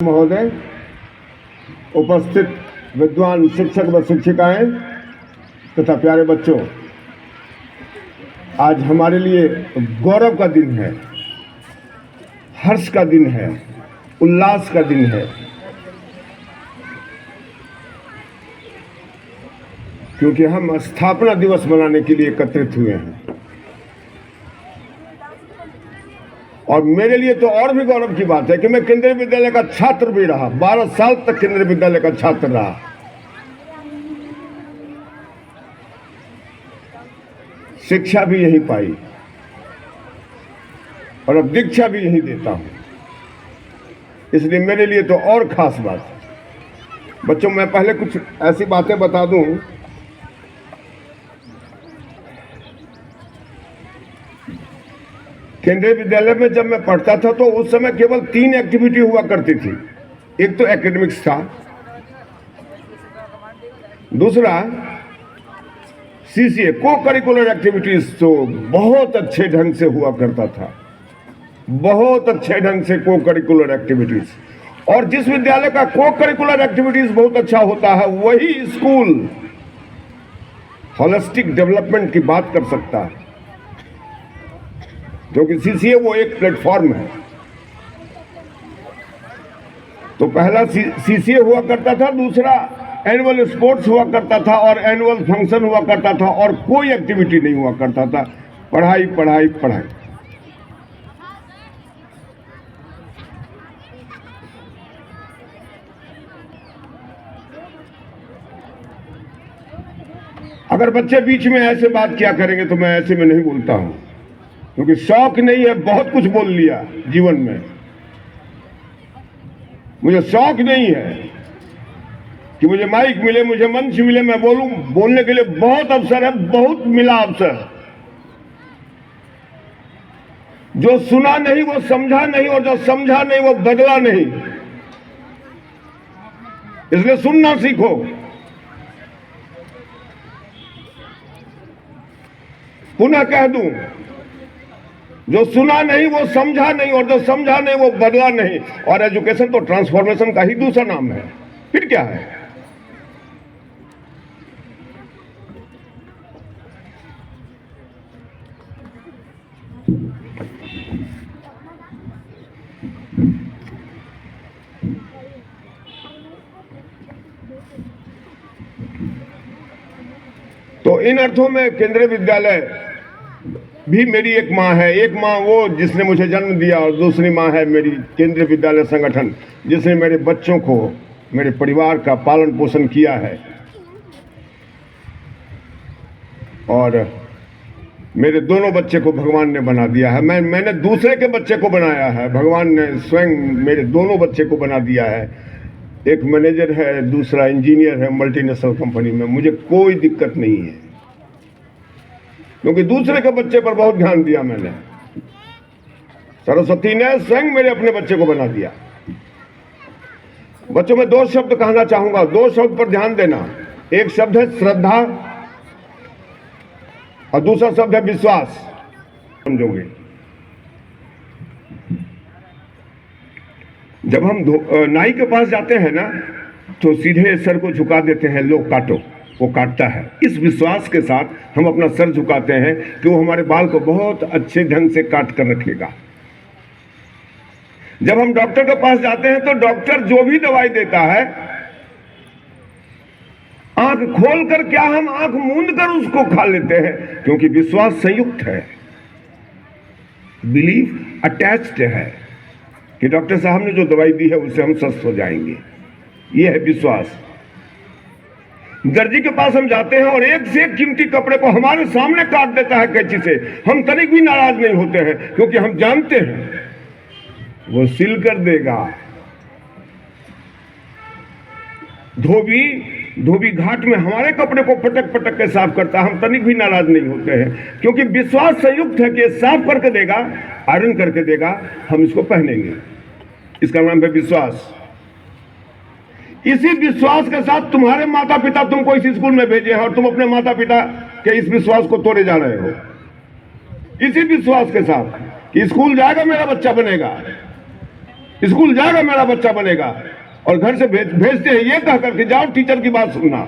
महोदय, उपस्थित विद्वान शिक्षक व शिक्षिकाएं तथा प्यारे बच्चों, आज हमारे लिए गौरव का दिन है, हर्ष का दिन है, उल्लास का दिन है, क्योंकि हम स्थापना दिवस मनाने के लिए एकत्रित हुए हैं। और मेरे लिए तो और भी गौरव की बात है कि मैं केंद्रीय विद्यालय का छात्र भी रहा, 12 साल तक केंद्रीय विद्यालय का छात्र रहा। शिक्षा भी यहीं पाई और अब दीक्षा भी यहीं देता हूं, इसलिए मेरे लिए तो और खास बात है। बच्चों, मैं पहले कुछ ऐसी बातें बता दूं। केंद्रीय विद्यालय में जब मैं पढ़ता था तो उस समय केवल 3 एक्टिविटी हुआ करती थी। एक तो एकेडमिक्स था, दूसरा सीसीए को करिकुलर एक्टिविटीज, तो बहुत अच्छे ढंग से हुआ करता था, बहुत अच्छे ढंग से को करिकुलर एक्टिविटीज। और जिस विद्यालय का को करिकुलर एक्टिविटीज बहुत अच्छा होता है वही स्कूल होलिस्टिक डेवलपमेंट की बात कर सकता है, क्योंकि सीसीए वो एक प्लेटफॉर्म है। तो पहला सीसीए हुआ करता था, दूसरा एनुअल स्पोर्ट्स हुआ करता था और एनुअल फंक्शन हुआ करता था, और कोई एक्टिविटी नहीं हुआ करता था। पढ़ाई पढ़ाई पढ़ाई। अगर बच्चे बीच में ऐसे बात किया करेंगे तो मैं ऐसे में नहीं बोलता हूं, क्योंकि शौक नहीं है, बहुत कुछ बोल लिया जीवन में। मुझे शौक नहीं है कि मुझे माइक मिले, मुझे मंच मिले, मैं बोलूं। बोलने के लिए बहुत अवसर है, बहुत मिला अवसर। जो सुना नहीं वो समझा नहीं, और जो समझा नहीं वो बदला नहीं। इसलिए सुनना सीखो। पुनः कह दूं, जो सुना नहीं वो समझा नहीं, और जो समझा नहीं वो बदला नहीं। और एजुकेशन तो ट्रांसफॉर्मेशन का ही दूसरा नाम है, फिर क्या है। तो इन अर्थों में केंद्रीय विद्यालय भी मेरी एक माँ है। एक माँ वो जिसने मुझे जन्म दिया, और दूसरी माँ है मेरी केंद्रीय विद्यालय संगठन, जिसने मेरे बच्चों को, मेरे परिवार का पालन पोषण किया है। और मेरे दोनों बच्चे को भगवान ने बना दिया है। मैंने दूसरे के बच्चे को बनाया है, भगवान ने स्वयं मेरे दोनों बच्चे को बना दिया है। एक मैनेजर है, दूसरा इंजीनियर है मल्टीनेशनल कंपनी में। मुझे कोई दिक्कत नहीं है, क्योंकि दूसरे के बच्चे पर बहुत ध्यान दिया मैंने। सरस्वती ने स्वयं मेरे अपने बच्चे को बना दिया। बच्चों, मैं 2 शब्द कहना चाहूंगा, 2 शब्द पर ध्यान देना। एक शब्द है श्रद्धा और दूसरा शब्द है विश्वास। समझोगे? जब हम नाई के पास जाते हैं ना, तो सीधे सर को झुका देते हैं, लो काटो, वो काटता है। इस विश्वास के साथ हम अपना सर झुकाते हैं कि वो हमारे बाल को बहुत अच्छे ढंग से काट कर रखेगा। जब हम डॉक्टर के पास जाते हैं तो डॉक्टर जो भी दवाई देता है, आंख खोलकर क्या, हम आंख मूंद कर उसको खा लेते हैं, क्योंकि विश्वास संयुक्त है, बिलीफ अटैच्ड है कि डॉक्टर साहब ने जो दवाई दी है उससे हम स्वस्थ हो जाएंगे। यह है विश्वास। दर्जी के पास हम जाते हैं और एक से एक कीमती कपड़े को हमारे सामने काट देता है कैंची से, हम तनिक भी नाराज नहीं होते हैं, क्योंकि हम जानते हैं वो सिल कर देगा। धोबी घाट में हमारे कपड़े को पटक पटक के साफ करता है, हम तनिक भी नाराज नहीं होते हैं, क्योंकि विश्वास संयुक्त है कि ये साफ करके देगा, आयरन करके देगा, हम इसको पहनेंगे। इसका नाम है विश्वास। इसी विश्वास के साथ तुम्हारे माता पिता तुमको इस स्कूल में भेजे हैं, और तुम अपने माता पिता के इस विश्वास को तोड़े जा रहे हो। इसी विश्वास के साथ कि स्कूल जाएगा मेरा बच्चा बनेगा, स्कूल जाएगा मेरा बच्चा बनेगा, और घर से भेजते हैं ये कह करके जाओ टीचर की बात सुनना।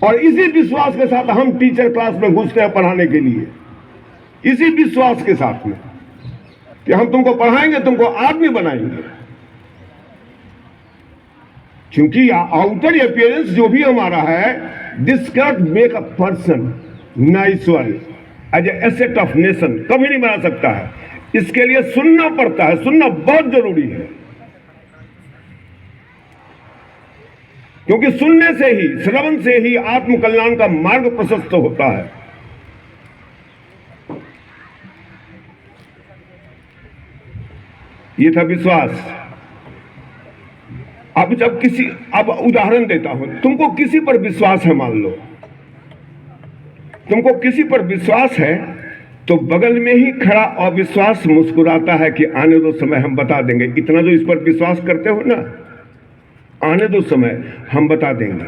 और इसी विश्वास के साथ हम टीचर क्लास में घुसते हैं पढ़ाने के लिए, इसी विश्वास के साथ में कि हम तुमको पढ़ाएंगे, तुमको आदमी बनाएंगे। क्योंकि आउटर अपीयरेंस जो भी हमारा है, this can make a person nice one as a asset of nation, कभी नहीं बना सकता है। इसके लिए सुनना पड़ता है, सुनना बहुत जरूरी है, क्योंकि सुनने से ही, श्रवण से ही आत्म कल्याण का मार्ग प्रशस्त होता है। ये था विश्वास। अब उदाहरण देता हूं, तुमको किसी पर विश्वास है, मान लो तुमको किसी पर विश्वास है, तो बगल में ही खड़ा अविश्वास मुस्कुराता है कि आने दो समय हम बता देंगे। इतना जो इस पर विश्वास करते हो ना, आने दो समय हम बता देंगे।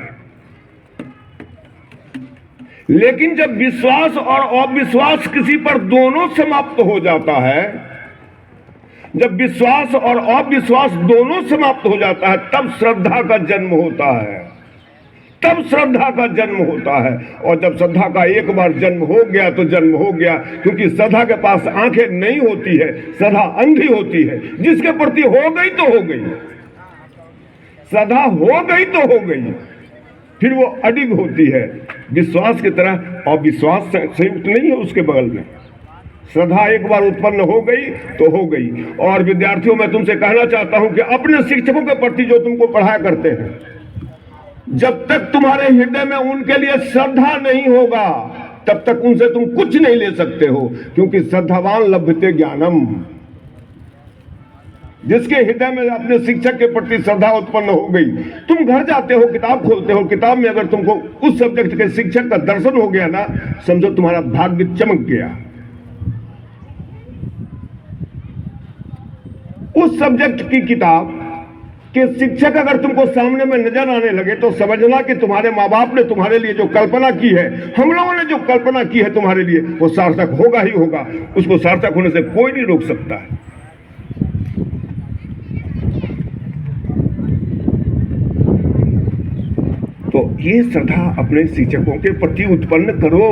लेकिन जब विश्वास और अविश्वास किसी पर दोनों समाप्त हो जाता है, जब विश्वास और अविश्वास दोनों समाप्त हो जाता है, तब श्रद्धा का जन्म होता है, तब श्रद्धा का जन्म होता है। और जब श्रद्धा का एक बार जन्म हो गया तो जन्म हो गया, क्योंकि श्रद्धा के पास आंखें नहीं होती है, श्रद्धा अंधी होती है। जिसके प्रति हो गई तो हो गई, श्रद्धा हो गई तो हो गई, फिर वो अडिग होती है। विश्वास की तरह अविश्वास संयुक्त नहीं है उसके बगल में। श्रद्धा एक बार उत्पन्न हो गई तो हो गई। और विद्यार्थियों, मैं तुमसे कहना चाहता हूं कि अपने शिक्षकों के प्रति जो तुमको पढ़ाया करते हैं, जब तक तुम्हारे हृदय में उनके लिए श्रद्धा नहीं होगा, तब तक उनसे तुम कुछ नहीं ले सकते हो। क्योंकि श्रद्धावान लभते ज्ञानम, जिसके हृदय में अपने शिक्षक के प्रति श्रद्धा उत्पन्न हो गई, तुम घर जाते हो, किताब खोलते हो, किताब में अगर तुमको उस सब्जेक्ट के शिक्षक का दर्शन हो गया ना, समझो तुम्हारा भाग्य चमक गया। उस सब्जेक्ट की किताब के शिक्षक अगर तुमको सामने में नजर आने लगे, तो समझना कि तुम्हारे माँ बाप ने तुम्हारे लिए जो कल्पना की है, हम लोगों ने जो कल्पना की है तुम्हारे लिए, वो सार्थक होगा ही होगा। उसको सार्थक होने से कोई नहीं रोक सकता है। तो ये श्रद्धा अपने शिक्षकों के प्रति उत्पन्न करो।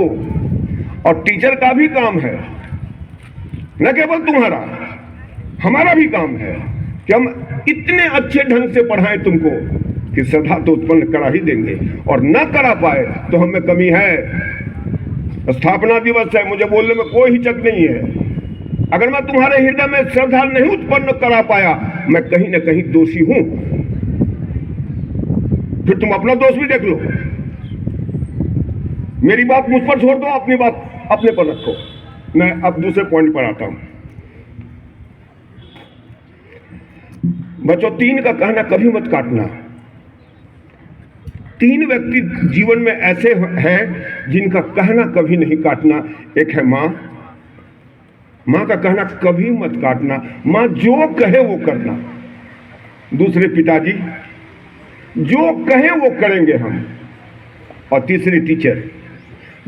और टीचर का भी काम है, न केवल तुम्हारा, हमारा भी काम है कि हम इतने अच्छे ढंग से पढ़ाएं तुमको कि श्रद्धा तो उत्पन्न करा ही देंगे। और न करा पाए तो हमें कमी है। स्थापना दिवस है, मुझे बोलने में कोई हिचक नहीं है। अगर मैं तुम्हारे हृदय में श्रद्धा नहीं उत्पन्न करा पाया, मैं कहीं ना कहीं दोषी हूं। फिर तुम अपना दोष भी देख लो। मेरी बात मुझ पर छोड़ दो, अपनी बात अपने पर रखो। मैं अब दूसरे पॉइंट पर आता हूं। बच्चों, 3 का कहना कभी मत काटना। 3 व्यक्ति जीवन में ऐसे हैं जिनका कहना कभी नहीं काटना। एक है माँ। माँ का कहना कभी मत काटना, माँ जो कहे वो करना। दूसरे पिताजी, जो कहे वो करेंगे हम। और तीसरे टीचर,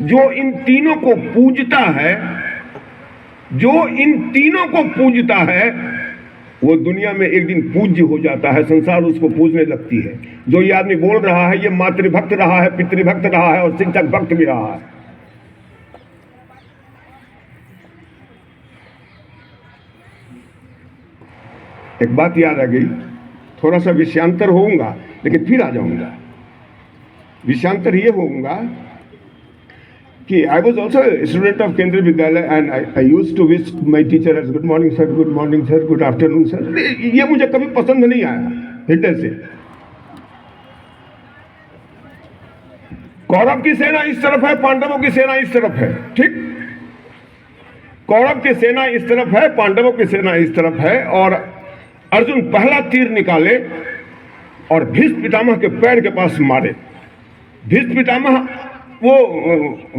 जो इन तीनों को पूजता है, जो इन तीनों को पूजता है, वो दुनिया में एक दिन पूज्य हो जाता है। संसार उसको पूजने लगती है। जो ये आदमी बोल रहा है, ये मातृभक्त रहा है, पितृभक्त रहा है और शिक्षक भक्त भी रहा है। एक बात याद आ गई, थोड़ा सा विषयांतर होऊंगा लेकिन फिर आ जाऊंगा। विषयांतर ये होऊंगा कि I was also a student of केंद्रीय विद्यालय and I used to wish my teacher as good morning sir, good morning sir, good afternoon sir। ये मुझे कभी पसंद नहीं आया हृदय से। कौरव की सेना इस तरफ है, पांडवों की सेना इस तरफ है, ठीक? कौरव की सेना इस तरफ है, पांडवों की सेना इस तरफ है। और अर्जुन पहला तीर निकाले और भीष्म पितामह के पैर के पास मारे। भीष्म पितामह वो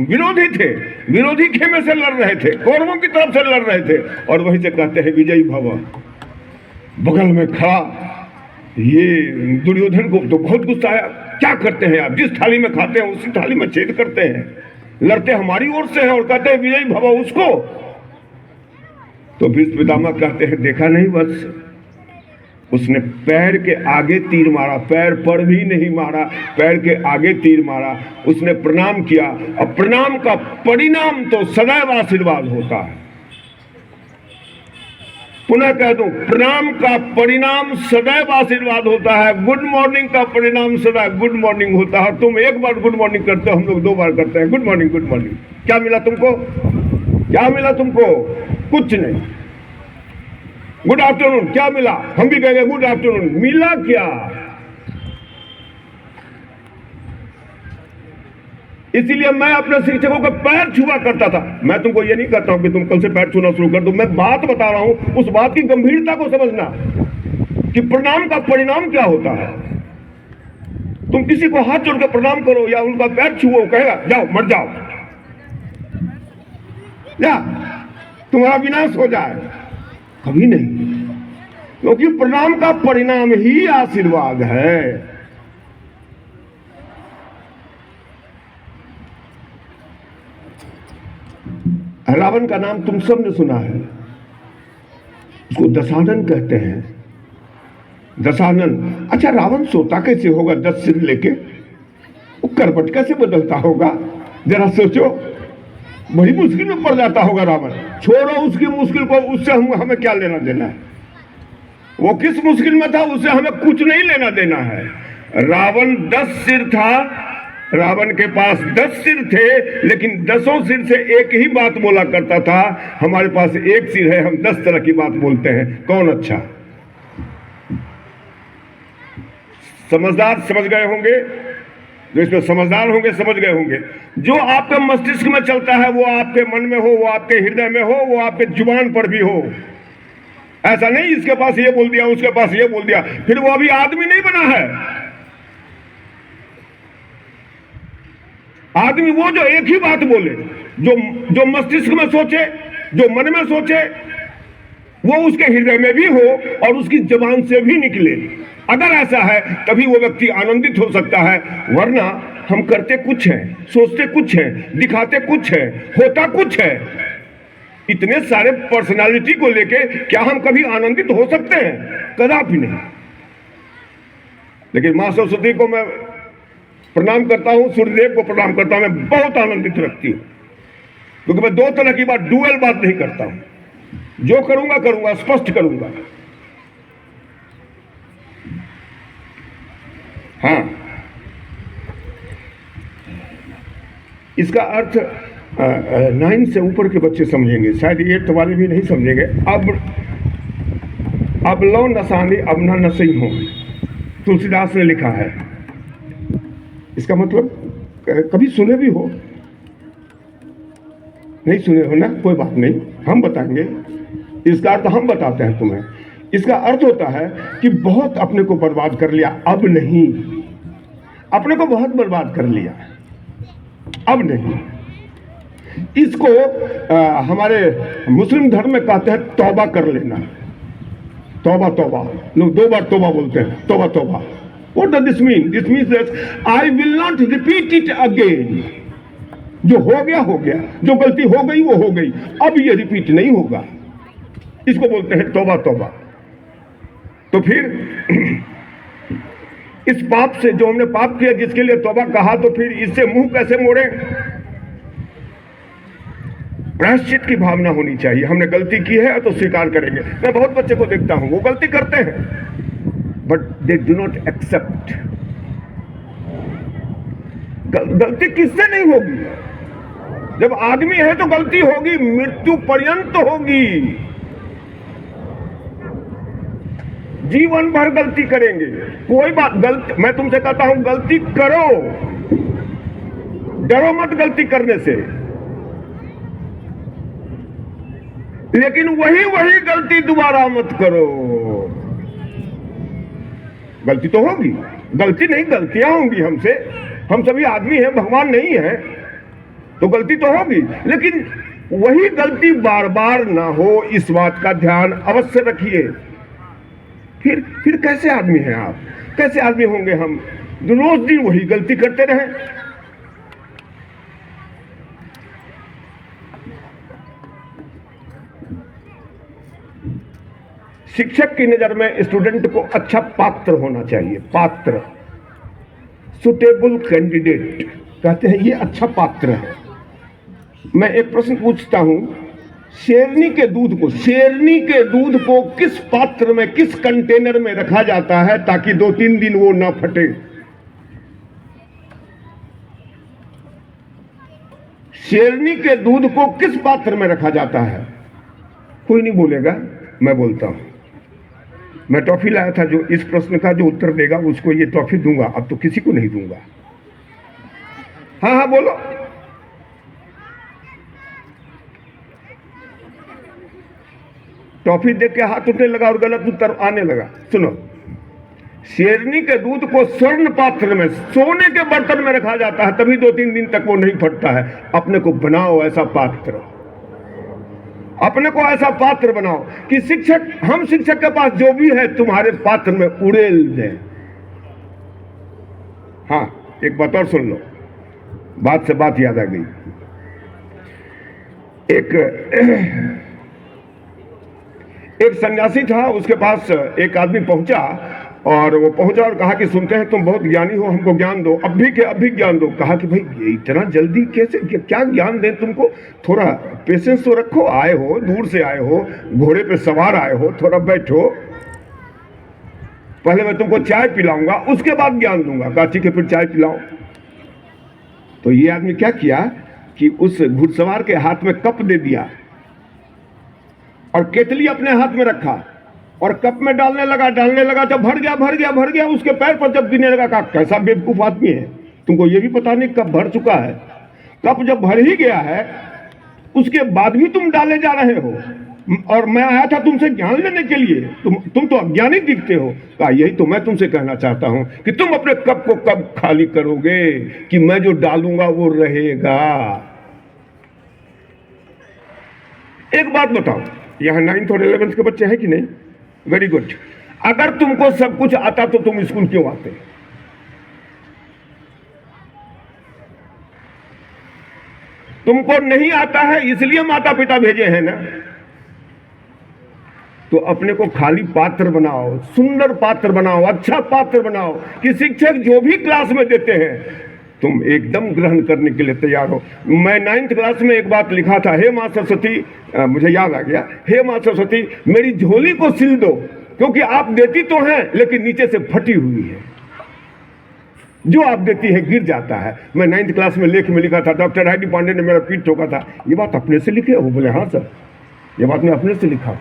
विरोधी थे, विरोधी खेमे से लड़ रहे थे, कौरवों की तरफ से लड़ रहे थे। और वहीं से कहते हैं विजयी भव। बगल में खड़ा ये दुर्योधन को तो बहुत गुस्सा आया। क्या करते हैं आप? जिस थाली में खाते हैं उसी थाली में छेद करते हैं। लड़ते हमारी ओर से हैं और कहते हैं विजयी भव उसको। तो भीष्म पितामह कहते हैं देखा नहीं वत्स, उसने पैर के आगे तीर मारा, पैर पर भी नहीं मारा, पैर के आगे तीर मारा, उसने प्रणाम किया। और प्रणाम का परिणाम तो सदैव आशीर्वाद होता है। पुनः कह दूं, प्रणाम का परिणाम सदैव आशीर्वाद होता है। गुड मॉर्निंग का परिणाम सदैव गुड मॉर्निंग होता है। तुम एक बार गुड मॉर्निंग करते हो, हम लोग 2 बार करते हैं गुड मॉर्निंग गुड मॉर्निंग। क्या मिला तुमको? क्या मिला तुमको? कुछ नहीं। गुड आफ्टरनून क्या मिला? हम भी कहेंगे गुड आफ्टरनून। मिला क्या? इसीलिए मैं अपने शिक्षकों का पैर छुआ करता था। मैं तुमको ये नहीं कहता हूं कि तुम कल से पैर छूना शुरू कर दो, मैं बात बता रहा हूं, उस बात की गंभीरता को समझना कि प्रणाम का परिणाम क्या होता है। तुम किसी को हाथ जोड़ के प्रणाम करो या उनका पैर छुओ, कहेगा जाओ मर जाओ, या तुम्हारा विनाश हो जाए, कभी नहीं। क्योंकि प्रणाम का परिणाम ही आशीर्वाद है। रावण का नाम तुम सब ने सुना है, उसको दशानन कहते हैं। दशानन। अच्छा, रावण सोता कैसे होगा 10 सिर लेके? वो करवट कैसे बदलता होगा? जरा सोचो, बड़ी मुश्किल में पड़ जाता होगा रावण। छोड़ो उसकी मुश्किल को, उससे हमें क्या लेना देना है? वो किस मुश्किल में था, उससे हमें कुछ नहीं लेना देना है। रावण 10 सिर था, रावण के पास 10 सिर थे, लेकिन 10 सिर से एक ही बात बोला करता था, हमारे पास 1 सिर है, हम 10 तरह की बात बोलते हैं, कौन अच्छा? समझदार समझ गए होंगे, जो इसमें समझदार होंगे समझ गए होंगे। जो आपके मस्तिष्क में चलता है वो आपके मन में हो, वो आपके हृदय में हो, वो आपके जुबान पर भी हो। ऐसा नहीं इसके पास ये बोल दिया, उसके पास ये बोल दिया, फिर वो अभी आदमी नहीं बना है। आदमी वो जो एक ही बात बोले, जो मस्तिष्क में सोचे, जो मन में सोचे, वो उसके हृदय में भी हो और उसकी जुबान से भी निकले। अगर ऐसा है तभी वो व्यक्ति आनंदित हो सकता है, वरना हम करते कुछ हैं, सोचते कुछ हैं, दिखाते कुछ है, होता कुछ है। इतने सारे पर्सनालिटी को लेके क्या हम कभी आनंदित हो सकते हैं? कदापि नहीं। लेकिन मां सरस्वती को मैं प्रणाम करता हूं, सूर्यदेव को प्रणाम करता हूं, मैं बहुत आनंदित रखती हूं, क्योंकि मैं 2 तरह की बात, डुअल बात नहीं करता हूं। जो करूंगा करूंगा, स्पष्ट करूंगा। हाँ, इसका अर्थ 9 से ऊपर के बच्चे समझेंगे, शायद 8 वाले भी नहीं समझेंगे। अब लो नसानी अब ना नसई हो, तुलसीदास ने लिखा है। इसका मतलब कभी सुने भी हो, नहीं सुने हो ना, कोई बात नहीं, हम बताएंगे। इसका अर्थ हम बताते हैं तुम्हें। इसका अर्थ होता है कि बहुत अपने को बर्बाद कर लिया, अब नहीं। अपने को बहुत बर्बाद कर लिया, अब नहीं। इसको हमारे मुस्लिम धर्म में कहते हैं तौबा कर लेना। तौबा तौबा, लोग 2 बार तौबा बोलते हैं, तौबा तौबा। What does this mean? This means that I will not repeat it again. जो हो गया हो गया, जो गलती हो गई वो हो गई, अब ये रिपीट नहीं होगा। इसको बोलते हैं तौबा तौबा। तो फिर इस पाप से, जो हमने पाप किया जिसके लिए तौबा कहा, तो फिर इससे मुंह कैसे मोड़े? प्रायश्चित की भावना होनी चाहिए। हमने गलती की है तो स्वीकार करेंगे। मैं बहुत बच्चे को देखता हूं, वो गलती करते हैं but they do not accept. गलती किससे नहीं होगी? जब आदमी है तो गलती होगी, मृत्यु पर्यंत होगी। जीवन भर गलती करेंगे, कोई बात। गलती, मैं तुमसे कहता हूं गलती करो, डरो मत गलती करने से, लेकिन वही गलती दोबारा मत करो। गलती तो होगी, गलती नहीं, गलतियां होंगी हमसे। हम सभी आदमी हैं, भगवान नहीं है, तो गलती तो होगी, लेकिन वही गलती बार बार ना हो, इस बात का ध्यान अवश्य रखिए। फिर कैसे आदमी हैं आप? कैसे आदमी होंगे हम जो रोज दिन वही गलती करते रहे? शिक्षक की नजर में स्टूडेंट को अच्छा पात्र होना चाहिए। पात्र, सुटेबल कैंडिडेट, कहते हैं ये अच्छा पात्र है। मैं एक प्रश्न पूछता हूं, शेरनी के दूध को किस पात्र में, किस कंटेनर में रखा जाता है ताकि 2-3 दिन वो ना फटे? शेरनी के दूध को किस पात्र में रखा जाता है? कोई नहीं बोलेगा, मैं बोलता हूं। मैं टॉफी लाया था, जो इस प्रश्न का जो उत्तर देगा उसको ये टॉफी दूंगा, अब तो किसी को नहीं दूंगा। हाँ हाँ बोलो। टॉफी देख के हाथ उठने लगा और गलत उत्तर आने लगा। सुनो, शेरनी के दूध को स्वर्ण पात्र में, सोने के बर्तन में रखा जाता है, तभी 2-3 दिन तक वो नहीं फटता है। अपने को बनाओ ऐसा पात्र, अपने को ऐसा पात्र बनाओ कि हम शिक्षक के पास जो भी है तुम्हारे पात्र में उड़ेल दें। हाँ, एक बात और सुन लो, बात से बात याद आ गई। एक सन्यासी था, उसके पास एक आदमी पहुंचा और वो पहुंचा और कहा कि सुनते हैं तुम बहुत ज्ञानी हो, हमको ज्ञान दो, अभी ज्ञान दो। कहा कि भाई ये इतना जल्दी कैसे, क्या ज्ञान दें तुमको, थोड़ा पेशेंस तो रखो, आए हो दूर से, आए हो घोड़े पे सवार आए हो, थोड़ा बैठो, पहले मैं तुमको चाय पिलाऊंगा उसके बाद ज्ञान दूंगा। कहा ठीक है, फिर चाय पिलाओ। तो ये आदमी क्या किया कि उस घुड़सवार के हाथ में कप दे दिया और केतली अपने हाथ में रखा और कप में डालने लगा। जब भर गया, उसके पैर पर जब गिरने लगा, कहा कैसा बेवकूफ आदमी है, तुमको ये भी पता नहीं कप भर चुका है। कप जब भर ही गया है उसके बाद भी तुम डाले जा रहे हो, और मैं आया था तुमसे ज्ञान लेने के लिए, तुम तो अज्ञानी दिखते हो। कहा यही तो मैं तुमसे कहना चाहता हूं कि तुम अपने कप को कब खाली करोगे कि मैं जो डालूंगा वो रहेगा। एक बात बताओ, यहां 9th और 11th के बच्चे हैं कि नहीं? Very good. अगर तुमको सब कुछ आता तो तुम स्कूल क्यों आते? तुमको नहीं आता है इसलिए माता पिता भेजे हैं ना। तो अपने को खाली पात्र बनाओ, सुंदर पात्र बनाओ, अच्छा पात्र बनाओ कि शिक्षक जो भी क्लास में देते हैं तुम एकदम ग्रहण करने के लिए तैयार हो। मैं 9th क्लास में एक बात लिखा था, हे मां सरस्वती, मुझे याद आ गया, हे मां सरस्वती मेरी झोली को सिल दो, क्योंकि आप देती तो हैं लेकिन नीचे से फटी हुई है, जो आप देती है गिर जाता है। मैं 9th क्लास में लेख में लिखा था, डॉक्टर आई डी पांडे ने मेरा पीठ ठोका था। ये बात अपने से लिखे हो? बोले हाँ सर, ये बात मैं अपने से लिखा।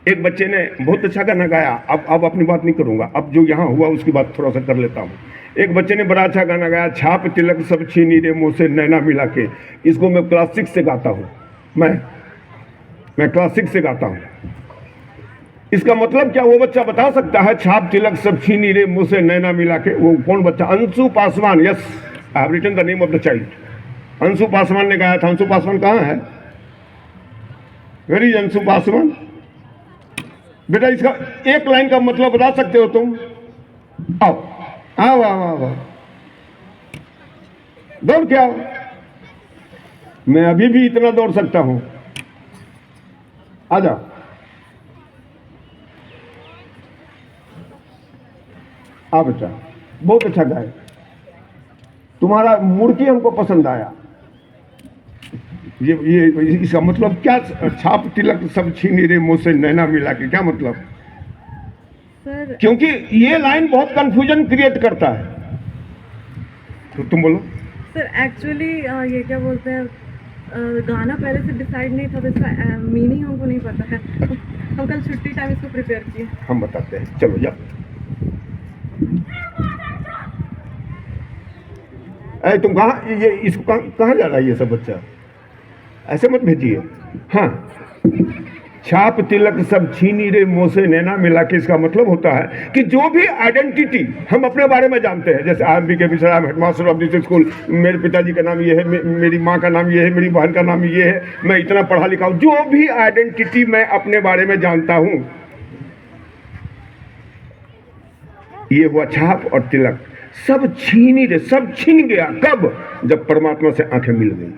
एक बच्चे ने बहुत अच्छा गाना गाया, अब अपनी बात नहीं करूंगा, अब जो यहाँ हुआ उसकी बात थोड़ा सा कर लेता हूँ। एक बच्चे ने बड़ा अच्छा गाना गाया, छाप तिलक सब छीनी रे मुँह से नैना मिला के। इसको मैं क्लास 6 से गाता हूँ, मैं क्लास 6 से गाता हूँ। इसका मतलब क्या वो बच्चा बता सकता है? छाप तिलक सब छीनी रे मुँह से नैना मिला के। वो कौन बच्चा? Anshu Paswan. Yes, I have written the name of the child. Anshu Paswan ने गाया था। अंशु पासवान कहाँ है? Where is Anshu Paswan? बेटा इसका एक लाइन का मतलब बता सकते हो तुम? आओ आओ आओ आओ, दौड़ के आओ। मैं अभी भी इतना दौड़ सकता हूं, आ जाओ। आ बेटा, बहुत अच्छा गाए, तुम्हारा मुर्की हमको पसंद आया। ये इसका मतलब क्या? छाप तिलक सब छीनी रे मुँह से नैना मिला के, क्या मतलब? सर, क्योंकि ये लाइन बहुत कंफ्यूजन क्रिएट करता है। तो तुम बोलो। सर एक्चुअली ये क्या बोलते हैं, गाना पहले से डिसाइड नहीं था, तो इसका मीनिंग हमको नहीं पता है। हम कल छुट्टी टाइम इसको प्रिपेयर किए। हम बताते हैं, चलो जाओ। अरे तुम कहाँ, ये इसको कहाँ जा रहा है ये सब बच्चा? ऐसे मत भेजिए। हाँ, छाप तिलक सब छीनी रे मुँह से नैना मिला के, इसका मतलब होता है कि जो भी आइडेंटिटी हम अपने बारे में जानते हैं, जैसे आई एम के Mishra, headmaster of this school, मेरे पिताजी का नाम ये है, मेरी माँ का नाम ये है, मेरी बहन का नाम ये है, मैं इतना पढ़ा लिखा हूँ, जो भी आइडेंटिटी मैं अपने बारे में जानता हूँ, ये हुआ छाप और तिलक। सब छीनी रे, सब छीन गया। कब? जब परमात्मा से आंखें मिल गई।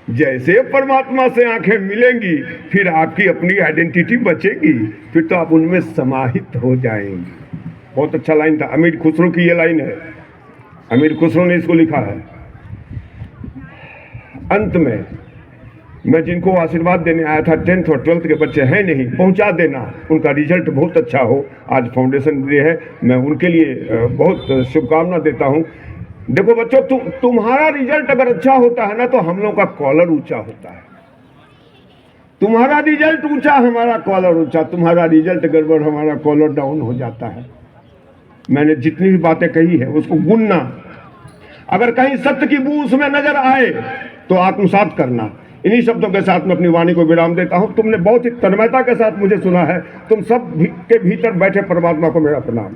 जैसे परमात्मा से आंखें मिलेंगी फिर आपकी अपनी आइडेंटिटी बचेगी, फिर तो आप उनमें समाहित हो जाएंगे। बहुत अच्छा लाइन था, अमीर खुसरो की ये लाइन है, अमीर खुसरो ने इसको लिखा है। अंत में मैं जिनको आशीर्वाद देने आया था, 10th और 12th के बच्चे हैं नहीं, पहुंचा देना, उनका रिजल्ट बहुत अच्छा हो। आज फाउंडेशन डे है, मैं उनके लिए बहुत शुभकामना देता हूं। देखो बच्चों, तुम्हारा रिजल्ट अगर अच्छा होता है ना तो हम लोग का कॉलर ऊंचा होता है। तुम्हारा रिजल्ट ऊंचा, हमारा कॉलर ऊंचा, तुम्हारा रिजल्ट गड़बड़, हमारा कॉलर डाउन हो जाता है। मैंने जितनी भी बातें कही है उसको गुनना, अगर कहीं सत्य की बू उसमें नजर आए तो आत्मसात करना। इन्हीं शब्दों के साथ मैं अपनी वाणी को विराम देता हूं। तुमने बहुत ही तन्मयता के साथ मुझे सुना है। तुम सब के भीतर बैठे परमात्मा को मेरा प्रणाम।